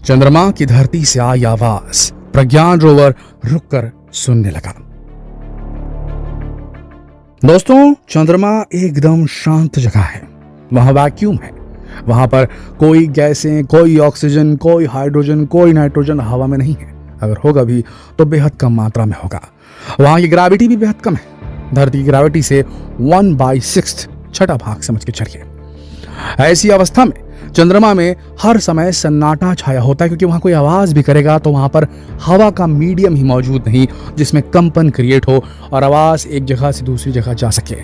चंद्रमा की धरती से आई आवाज, प्रज्ञान रोवर रुककर सुनने लगा। दोस्तों, चंद्रमा एकदम शांत जगह है। वहां वैक्यूम है। वहां पर कोई गैसें, कोई ऑक्सीजन, कोई हाइड्रोजन, कोई नाइट्रोजन हवा में नहीं है। अगर होगा भी तो बेहद कम मात्रा में होगा। वहां की ग्रेविटी भी बेहद कम है। धरती की ग्रेविटी से 1/6 छठा भाग समझ के चलिए। ऐसी अवस्था में चंद्रमा में हर समय सन्नाटा छाया होता है, क्योंकि वहां कोई आवाज भी करेगा तो वहां पर हवा का मीडियम ही मौजूद नहीं जिसमें कंपन क्रिएट हो और आवाज एक जगह से दूसरी जगह जा सके।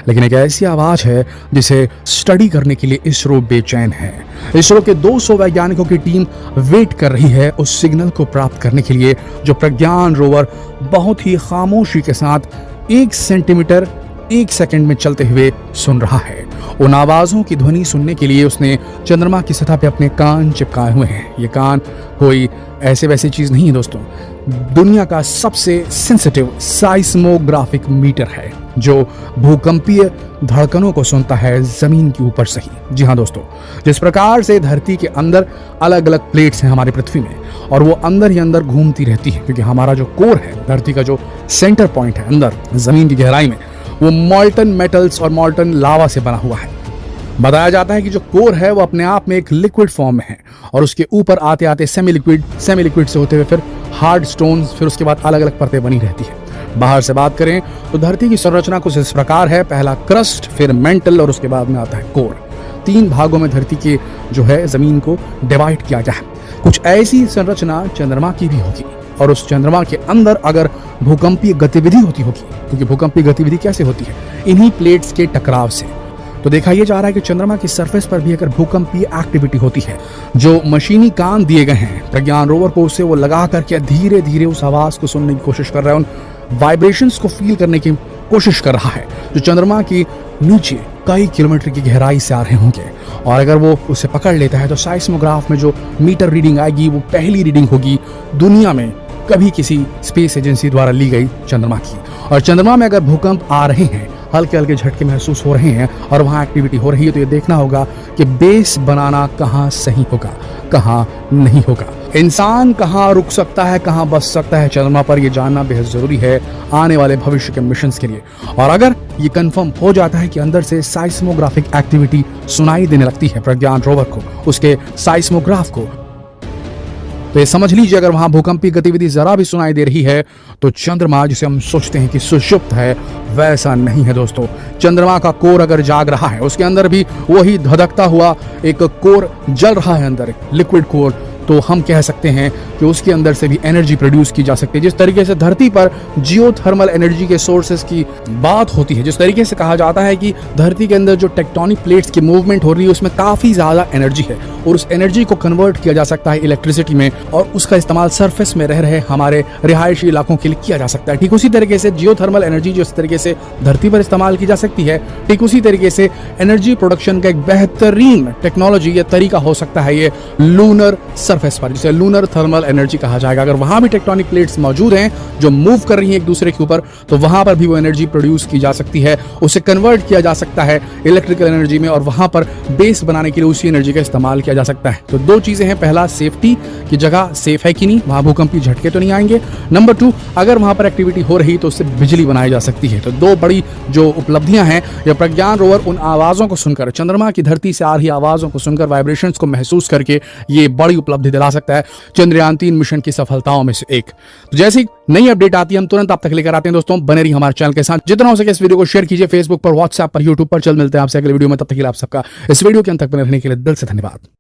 लेकिन एक ऐसी आवाज है जिसे स्टडी करने के लिए इसरो बेचैन है। इसरो के 200 वैज्ञानिकों की टीम वेट कर रही है उस सिग्नल को प्राप्त करने के लिए जो प्रज्ञान रोवर बहुत ही खामोशी के साथ 1 सेंटीमीटर 1 सेकंड में चलते हुए सुन रहा है। उन आवाजों की ध्वनि सुनने के लिए उसने चंद्रमा की सतह पे अपने कान चिपकाए हुए हैं। ये कान कोई ऐसे वैसी चीज नहीं है दोस्तों, दुनिया का सबसे सेंसिटिव साइस्मोग्राफिक मीटर है जो भूकंपीय धड़कनों को सुनता है जमीन के ऊपर से ही। जी हाँ दोस्तों, जिस प्रकार से धरती के अंदर अलग अलग प्लेट्स हैं हमारी पृथ्वी में और वो अंदर ही अंदर घूमती रहती है, क्योंकि हमारा जो कोर है, धरती का जो सेंटर पॉइंट है अंदर जमीन की गहराई में, वो मॉल्टन मेटल्स और मॉल्टन लावा से बना हुआ है। बताया जाता है कि जो कोर है वो अपने आप में एक लिक्विड फॉर्म में है और उसके ऊपर आते आते सेमी लिक्विड से होते हुए फिर हार्ड स्टोन्स, फिर उसके बाद अलग अलग परतें बनी रहती है। बाहर से बात करें तो धरती की संरचना कुछ इस प्रकार है। पहला क्रस्ट, फिर मेंटल और उसके बाद में आता है कोर। 3 भागों में धरती के जो है जमीन को डिवाइड किया गया है। कुछ ऐसी संरचना चंद्रमा की भी होगी और उस चंद्रमा के अंदर अगर भूकंपीय गतिविधि होती होगी, क्योंकि भूकंपीय गतिविधि कैसे होती है, इन्हीं प्लेट्स के टकराव से। तो देखा यह जा रहा है कि चंद्रमा की सरफेस पर भी अगर भूकंपीय एक्टिविटी होती है, जो मशीनी कान दिए गए हैं प्रज्ञान रोवर को, उससे वो लगा करके धीरे धीरे उस आवाज को सुनने की कोशिश कर रहा है, उन वाइब्रेशंस को फील करने की कोशिश कर रहा है जो चंद्रमा की नीचे कई किलोमीटर की गहराई से आ रहे होंगे। और अगर वो उसे पकड़ लेता है तो साइस्मोग्राफ में जो मीटर रीडिंग आएगी वो पहली रीडिंग होगी दुनिया में कभी किसी स्पेस एजेंसी द्वारा ली गई चंद्रमा की। और चंद्रमा में अगर भूकंप आ रहे हैं, हल्के हल्के झटके महसूस हो रहे हैं और वहां एक्टिविटी हो रही है, तो ये देखना होगा कि बेस बनाना कहाँ सही होगा, कहाँ नहीं होगा। इंसान कहाँ रुक सकता है, कहाँ बच सकता है चंद्रमा पर, यह जानना बेहद जरूरी है आने वाले भविष्य के मिशन के लिए। और अगर ये कंफर्म हो जाता है कि अंदर से साइस्मोग्राफिक एक्टिविटी सुनाई देने लगती है प्रज्ञान रोवर को, उसके साइस्मोग्राफ को, तो ये समझ लीजिए अगर वहां भूकंपीय गतिविधि जरा भी सुनाई दे रही है तो चंद्रमा जिसे हम सोचते हैं कि सुषुप्त है, वैसा नहीं है दोस्तों। चंद्रमा का कोर अगर जाग रहा है, उसके अंदर भी वही धधकता हुआ एक कोर जल रहा है, अंदर लिक्विड कोर, तो हम कह सकते हैं कि उसके अंदर से भी एनर्जी प्रोड्यूस की जा सकती है। जिस तरीके से धरती पर जियोथर्मल एनर्जी के सोर्सेस की बात होती है, जिस तरीके से कहा जाता है कि धरती के अंदर जो टेक्टोनिक प्लेट्स की मूवमेंट हो रही है उसमें काफी ज्यादा एनर्जी है और उस एनर्जी को कन्वर्ट किया जा सकता है इलेक्ट्रिसिटी में और उसका इस्तेमाल सरफेस में रह रहे हमारे रिहायशी इलाकों के लिए किया जा सकता है। ठीक उसी तरीके से जियोथर्मल एनर्जी जिस तरीके से धरती पर इस्तेमाल की जा सकती है, ठीक उसी तरीके से एनर्जी प्रोडक्शन का एक बेहतरीन टेक्नोलॉजी या तरीका हो सकता है ये लूनर सरफेस पर, जिसे लूनर थर्मल एनर्जी कहा जाएगा। अगर वहां भी टेक्टोनिक प्लेट्स मौजूद हैं जो मूव कर रही हैं एक दूसरे के ऊपर, तो वहां पर भी वो एनर्जी प्रोड्यूस की जा सकती है, उसे कन्वर्ट किया जा सकता है इलेक्ट्रिकल एनर्जी में और वहां पर बेस बनाने के लिए उसी एनर्जी का इस्तेमाल किया जा सकता है। तो 2 चीजें हैं, पहला सेफ्टी की जगह सेफ है कि नहीं, वहां भूकंपीय झटके तो नहीं आएंगे। नंबर 2, अगर वहां पर एक्टिविटी हो रही तो उससे बिजली बनाई जा सकती है। तो 2 बड़ी जो उपलब्धियां हैं, या प्रज्ञान रोवर उन आवाजों को सुनकर, चंद्रमा की धरती से आ रही आवाजों को सुनकर, वाइब्रेशंस को महसूस करके ये बड़ी उपलब्धि दिला सकता है चंद्रयान 3 मिशन की सफलताओं में से एक। तो जैसी नई अपडेट आती है हम तुरंत आप तक लेकर आते हैं दोस्तों। बने रहिए हमारे चैनल के साथ, जितना हो सके इस वीडियो को शेयर कीजिए, फेसबुक पर, व्हाट्सएप पर, यूट्यूब पर। चल मिलते हैं आपसे अगले वीडियो में, तब तक के लिए आप सबका इस वीडियो के अंत तक बने रहने के लिए दिल से धन्यवाद।